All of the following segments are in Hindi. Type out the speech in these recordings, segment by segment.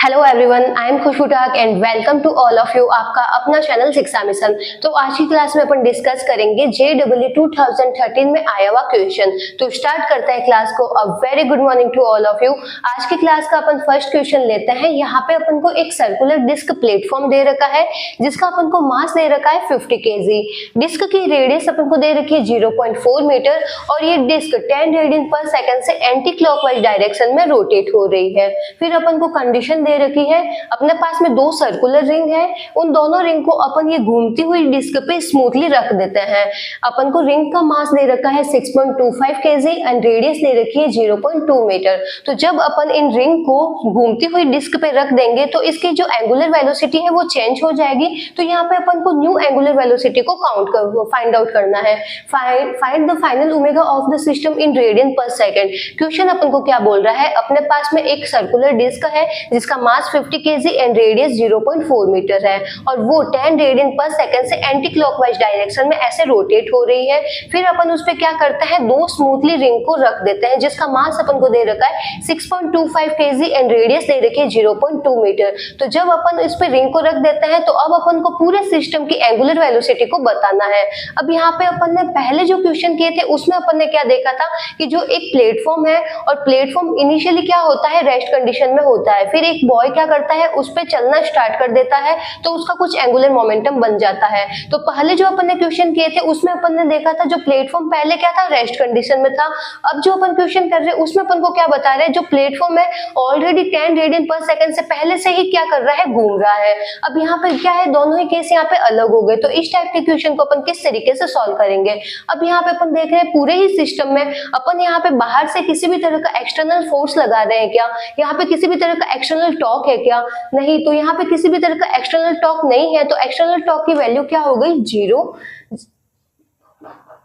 Hello everyone, I am Khushboo ठाक and welcome to all of you. आपका अपना चैनल शिक्षा मिशन। तो आज की क्लास में अपन डिस्कस करेंगे JEE 2013 में आया हुआ क्वेश्चन। तो स्टार्ट करते हैं क्लास को। A very good morning to all of you. आज की क्लास का अपन फर्स्ट क्वेश्चन लेते हैं। यहाँ पे अपन को एक सर्कुलर डिस्क प्लेटफॉर्म दे रखा है जिसका अपन को मास दे रखा है 50 kg। डिस्क की रेडियस अपन को दे रखी है 0.4 मीटर और ये डिस्क 10 रेडियन पर सेकंड से एंटी क्लॉकवाइज डायरेक्शन में रोटेट हो रही है। फिर अपन को कंडीशन दे रखी है, अपने पास में दो सर्कुलर रिंग है, उन दोनों रिंग को अपन ये घूमती हुई डिस्क पे स्मूथली रख देते हैं। अपन को रिंग का मास दे रखा है 6.25 kg एंड रेडियस दे रखी है 0.2 मीटर। तो जब अपन इन रिंग को घूमती हुई डिस्क पे रख देंगे तो इसकी जो एंगुलर वेलोसिटी है वो चेंज हो जाएगी। तो यहाँ पे अपन को न्यू एंगुलर वेलोसिटी को फाइंड आउट करना है। Find the final omega of the system in radian पर सेकंड। क्वेश्चन अपन को क्या बोल रहा है, अपने पास में एक सर्कुलर डिस्क है जिसका मास 50 kg एंड रेडियस 0.4 मीटर है और वो 10 रेडियन पर सेकंड से एंटी क्लॉकवाइज डायरेक्शन में ऐसे रोटेट हो रही है। फिर अपन उस पे क्या करते हैं, दो स्मूथली रिंग को रख देते हैं जिसका मास अपन को दे रखा है 6.25 kg एंड रेडियस दे रखी है 0.2 मीटर। तो जब अपन इस पे रिंग को रख देते हैं तो अब अपन को पूरे सिस्टम की एंगुलर वेलोसिटी को बताना है। अब यहाँ पे अपन ने पहले जो क्वेश्चन किए थे उसमें अपन ने क्या देखा था कि जो एक प्लेटफॉर्म है और प्लेटफॉर्म इनिशियली क्या होता है, रेस्ट कंडीशन में होता है। फिर एक बॉय क्या करता है, उस पे चलना स्टार्ट कर देता है तो उसका कुछ एंगुलर मोमेंटम बन जाता है। तो पहले जो अपन ने क्वेश्चन किए थे उसमें अपन ने देखा था जो प्लेटफॉर्म पहले क्या था, रेस्ट कंडीशन में था। अब जो अपन क्वेश्चन कर रहे हैं उसमें अपन को क्या बता रहे हैं, जो प्लेटफॉर्म है ऑलरेडी 10 रेडियन पर सेकंड से पहले से ही क्या कर रहा है, घूम रहा है। अब यहाँ पे क्या है, दोनों ही केस यहाँ पे अलग हो गए। तो इस टाइप के क्वेश्चन को अपन किस तरीके से सॉल्व करेंगे। अब यहाँ पे अपन देख रहे हैं पूरे ही सिस्टम में अपन यहाँ पे बाहर से किसी भी तरह का एक्सटर्नल फोर्स लगा रहे हैं क्या, यहाँ पे किसी भी तरह का एक्सटर्नल टॉर्क है क्या, नहीं। तो यहाँ पे किसी भी तरह का एक्सटर्नल टॉर्क नहीं है तो एक्सटर्नल टॉर्क की वैल्यू क्या हो गई, 0।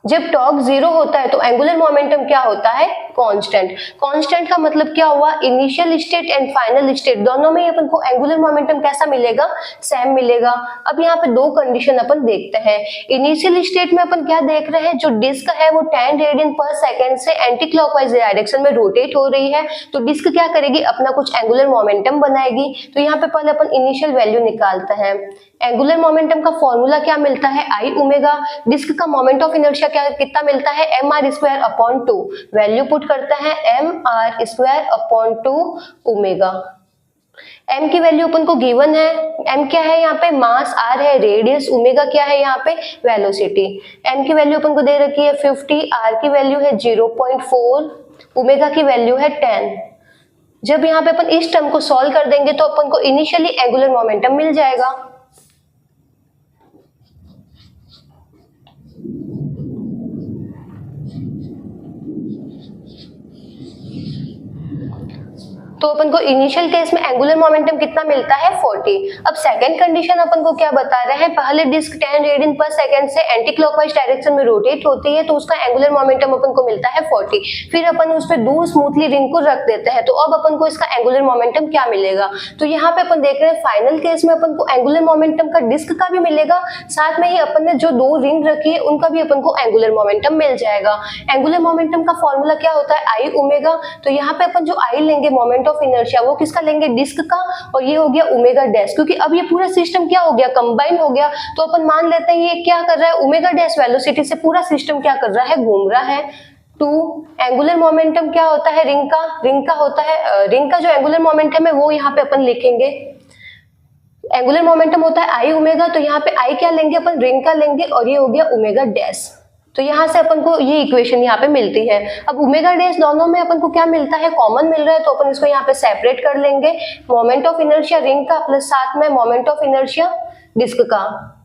जब टॉर्क 0 होता है तो एंगुलर मोमेंटम क्या होता है, कांस्टेंट। कांस्टेंट का मतलब क्या हुआ, initial state and final state दोनों में अपन को एंगुलर मोमेंटम कैसा मिलेगा, सेम मिलेगा। अब यहाँ पे दो कंडीशन अपन देखते हैं। इनिशियल स्टेट में अपन क्या देख रहे हैं, जो डिस्क है वो 10 रेडियन पर सेकंड से एंटी क्लॉकवाइज डायरेक्शन में रोटेट हो रही है। तो डिस्क क्या करेगी, अपना कुछ एंगुलर मोमेंटम बनाएगी। तो यहाँ पे पहले अपन इनिशियल वैल्यू निकालते हैं। एंगुलर मोमेंटम का फॉर्मूला क्या मिलता है, आई ओमेगा। डिस्क का मोमेंट ऑफ इनर्शिया क्या कितना मिलता है, mr²/2। वैल्यू पुट करते हैं mr²/2 ओमेगा। m की वैल्यू अपन को गिवन है। m क्या है यहाँ पे, मास r है, रेडियस ओमेगा क्या है यहाँ पे, वेलोसिटी। m की वैल्यू अपन को दे रखी है 50, r की वैल्यू है 0.4, ओमेगा की वैल्यू है 10। जब यहाँ पे अपन इस टर्म को सॉल्व कर देंगे तो अपन को इनिशियली एंगुलर मोमेंटम मिल जाएगा। तो अपन को इनिशियल केस में एंगुलर मोमेंटम कितना मिलता है, 40। अब सेकंड कंडीशन अपन को क्या बता रहे हैं, पहले डिस्क 10 रेडियन पर सेकंड से एंटी क्लॉकवाइज डायरेक्शन में रोटेट होती है तो उसका एंगुलर मोमेंटम अपन को मिलता है 40। फिर अपन उस पे दो स्मूथली रिंग को रख देते हैं तो अब अपन को इसका एंगुलर मोमेंटम क्या मिलेगा। तो यहाँ पे अपन देख रहे हैं फाइनल केस में अपन को एंगुलर मोमेंटम का डिस्क का भी मिलेगा, साथ में ही अपन ने जो दो रिंग रखी है उनका भी अपन को एंगुलर मोमेंटम मिल जाएगा। एंगुलर मोमेंटम का फॉर्मूला क्या होता है, आई ओमेगा। तो यहाँ पे अपन जो आई लेंगे मोमेंट ऑफ इनर्शिया वो किसका लेंगे, डिस्क का, और ये हो गया ओमेगा डैश। क्योंकि अब ये पूरा सिस्टम क्या हो गया, कंबाइन हो गया। तो अपन मान लेते हैं ये क्या कर रहा है, ओमेगा डैश वेलोसिटी से पूरा सिस्टम क्या कर रहा है, घूम रहा है। 2 एंगुलर मोमेंटम क्या होता है, रिंग का होता है, रिंग का जो एंगुलर मोमेंटम है वो यहाँ पे अपन लिखेंगे। एंगुलर मोमेंटम होता है आई ओमेगा, तो यहाँ पे आई क्या लेंगे अपन, रिंग का लेंगे और ये हो गया ओमेगा डैश। तो यहाँ से अपन को ये इक्वेशन यहाँ पे मिलती है। अब ओमेगा डैश दोनों में अपन को क्या मिलता है, कॉमन मिल रहा है तो अपन इसको यहाँ पे सेपरेट कर लेंगे। मोमेंट ऑफ इनर्शिया रिंग का प्लस साथ में मोमेंट ऑफ इनर्शिया डिस्क का,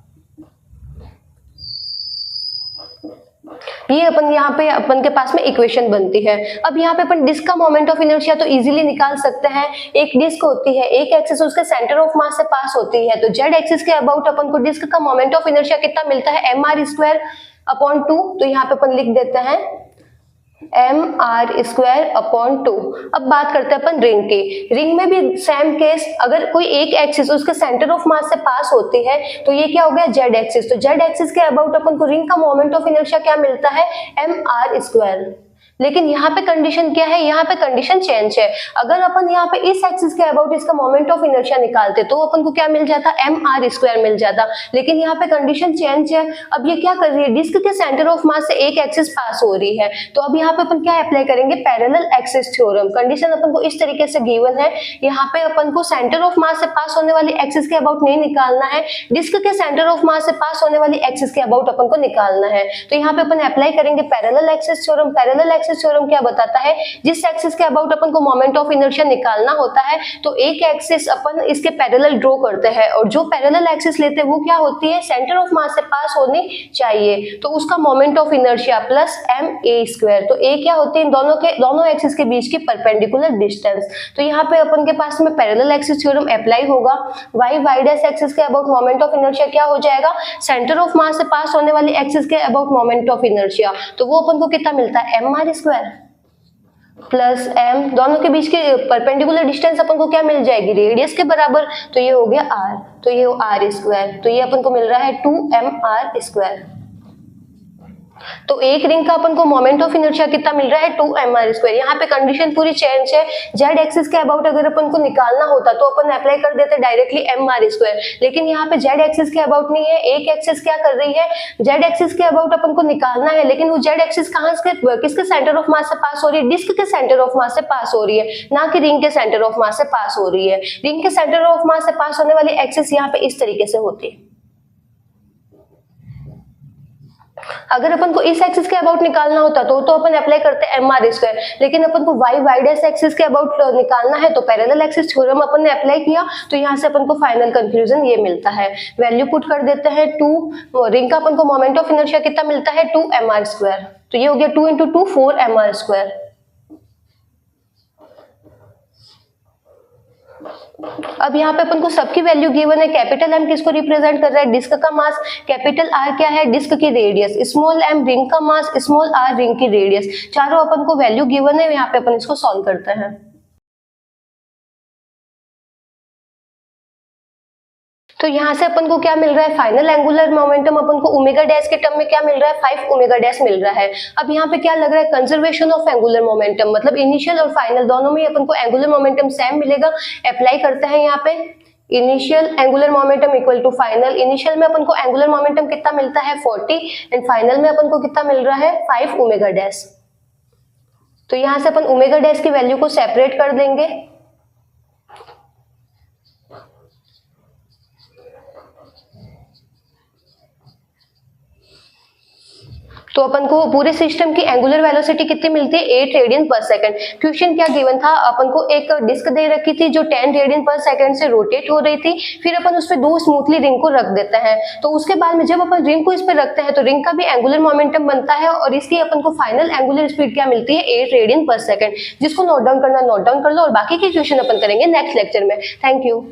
ये अपन यहाँ पे अपन के पास में इक्वेशन बनती है। अब यहाँ पे अपन डिस्क का मोमेंट ऑफ इनर्शिया तो इजीली निकाल सकते हैं। एक डिस्क होती है, एक एक्सिस उसके सेंटर ऑफ मास से पास होती है, तो जेड एक्सिस के अबाउट अपन को डिस्क का मोमेंट ऑफ इनर्शिया कितना मिलता है, mr²/2। तो यहाँ पे अपन लिख देते हैं mr²/2। अब बात करते हैं अपन रिंग की। रिंग में भी सेम केस, अगर कोई एक एक्सिस उसके सेंटर ऑफ मास से पास होती है तो ये क्या हो गया, जेड एक्सिस। तो जेड एक्सिस के अबाउट अपन को रिंग का मोमेंट ऑफ इनर्शिया क्या मिलता है, mr²। लेकिन यहाँ पे कंडीशन क्या है, यहाँ पे कंडीशन चेंज है। अगर अपन यहाँ पे इस एक्सिस के अबाउट इसका मोमेंट ऑफ इनर्शिया निकालते तो अपन को क्या मिल जाता, mr² मिल जाता। लेकिन यहाँ पे कंडीशन चेंज है। अब ये क्या कर रही है, डिस्क के सेंटर ऑफ मास से एक एक्सिस पास हो रही है, तो अब यहाँ पे अपन क्या अप्लाई करेंगे, पैरेलल एक्सिस थ्योरम। कंडीशन अपन को इस तरीके से गिवन है, यहाँ पे अपन को सेंटर ऑफ मास से पास होने वाली एक्सिस के अबाउट नहीं निकालना है, डिस्क के सेंटर ऑफ मास से पास होने वाली एक्सिस के अबाउट अपन को निकालना है। तो यहाँ पे अपन अप्लाई करेंगे parallel axis theorem. Parallel axis theorem क्या बताता है, जिस एक्सिस के अबाउट अपन को मोमेंट ऑफ इनर्शिया निकालना होता है तो एक एक्सिस अपन इसके पैरेलल ड्रॉ करते हैं, और जो पैरेलल एक्सिस लेते हैं वो क्या होती है, सेंटर ऑफ मास से पास होनी चाहिए, तो उसका moment of inertia plus ma²। तो a क्या होती है, दोनों एक्सिस के बीच की परपेंडिकुलर डिस्टेंस। तो यहाँ पे अपन के पास में पैरेलल एक्सिस थ्योरम अप्लाई होगा। y डैश एक्सिस के अबाउट मोमेंट ऑफ इनर्शिया क्या हो जाएगा, सेंटर ऑफ मास से पास होने वाली एक्सिस के अबाउट मोमेंट ऑफ इनर्शिया, तो वो अपन को कितना मिलता है, mr² प्लस m, दोनों के बीच की परपेंडिकुलर डिस्टेंस अपन को क्या मिल जाएगी, रेडियस के बराबर, तो ये हो गया r, तो ये r², तो ये अपन को मिल रहा है 2mr²। तो एक रिंग का अपन को मोमेंट ऑफ इनर्शिया कितना मिल रहा है, 2mr²। यहाँ पे कंडीशन पूरी चेंज है। जेड एक्सिस के अबाउट अगर अपन को निकालना होता तो अपन अप्लाई कर देते डायरेक्टली mr², लेकिन यहाँ पे जेड एक्सिस के अबाउट नहीं है। एक एक्सिस क्या कर रही है, जेड एक्सिस के अबाउट अपन को निकालना है, लेकिन वो जेड एक्सिस कहाँ से, किसके सेंटर ऑफ मास से पास हो रही है, डिस्क के सेंटर ऑफ मास से पास हो रही है, ना कि रिंग के सेंटर ऑफ मास से पास हो रही है। रिंग के सेंटर ऑफ मास से पास होने वाली एक्सिस यहाँ पे इस तरीके से होती है। अगर अपन को इस एक्सिस के अबाउट निकालना होता तो अपन अप्लाई करते mr², लेकिन अपन को y डैश एक्सिस के अबाउट निकालना है तो पैरेलल एक्सिस थ्योरम अपन ने अप्लाई किया, तो यहाँ से अपन को फाइनल कंक्लूजन ये मिलता है। वैल्यू पुट कर देते हैं 2, रिंग का अपन को मोमेंट ऑफ इनर्शिया कितना मिलता है, 2mr², तो ये हो गया 2 × 2 4mr²। अब यहाँ पे अपन को सबकी वैल्यू गिवन है। कैपिटल M किसको रिप्रेजेंट कर रहा है, डिस्क का मास, कैपिटल R क्या है, डिस्क की रेडियस, स्मॉल m रिंग का मास, स्मॉल r रिंग की रेडियस। चारों अपन को वैल्यू गिवन है, यहाँ पे अपन इसको सॉल्व करते हैं। तो यहाँ से अपन को क्या मिल रहा है, फाइनल एंगुलर मोमेंटम अपन को ओमेगा डैश के टर्म में क्या मिल रहा है, 5 ओमेगा डैश मिल रहा है। अब यहाँ पे क्या लग रहा है, कंजर्वेशन ऑफ एंगुलर मोमेंटम, मतलब इनिशियल और फाइनल दोनों में अपन को एंगुलर मोमेंटम सेम मिलेगा। अप्लाई करते हैं यहाँ पे, initial angular momentum equal to final. Initial में अपन को एंगुलर मोमेंटम कितना मिलता है 40, एंड फाइनल में अपन को कितना मिल रहा है 5 ओमेगा डैश। तो यहाँ से अपन ओमेगा डैश की वैल्यू को सेपरेट कर देंगे। तो अपन को पूरे सिस्टम की एंगुलर वेलोसिटी कितनी मिलती है, 8 रेडियन पर सेकंड। क्वेश्चन क्या गिवन था, अपन को एक डिस्क दे रखी थी जो 10 रेडियन पर सेकंड से रोटेट हो रही थी, फिर अपन उस पे 2 स्मूथली रिंग को रख देते हैं। तो उसके बाद में जब अपन रिंग को इस पे रखते हैं तो रिंग का भी एंगुलर मोमेंटम बनता है, और इसकी अपन को फाइनल एंगुलर स्पीड क्या मिलती है, 8 रेडियन पर सेकंड। जिसको नोट डाउन करना नोट डाउन कर लो, और बाकी के क्वेश्चन अपन करेंगे नेक्स्ट लेक्चर में। Thank you.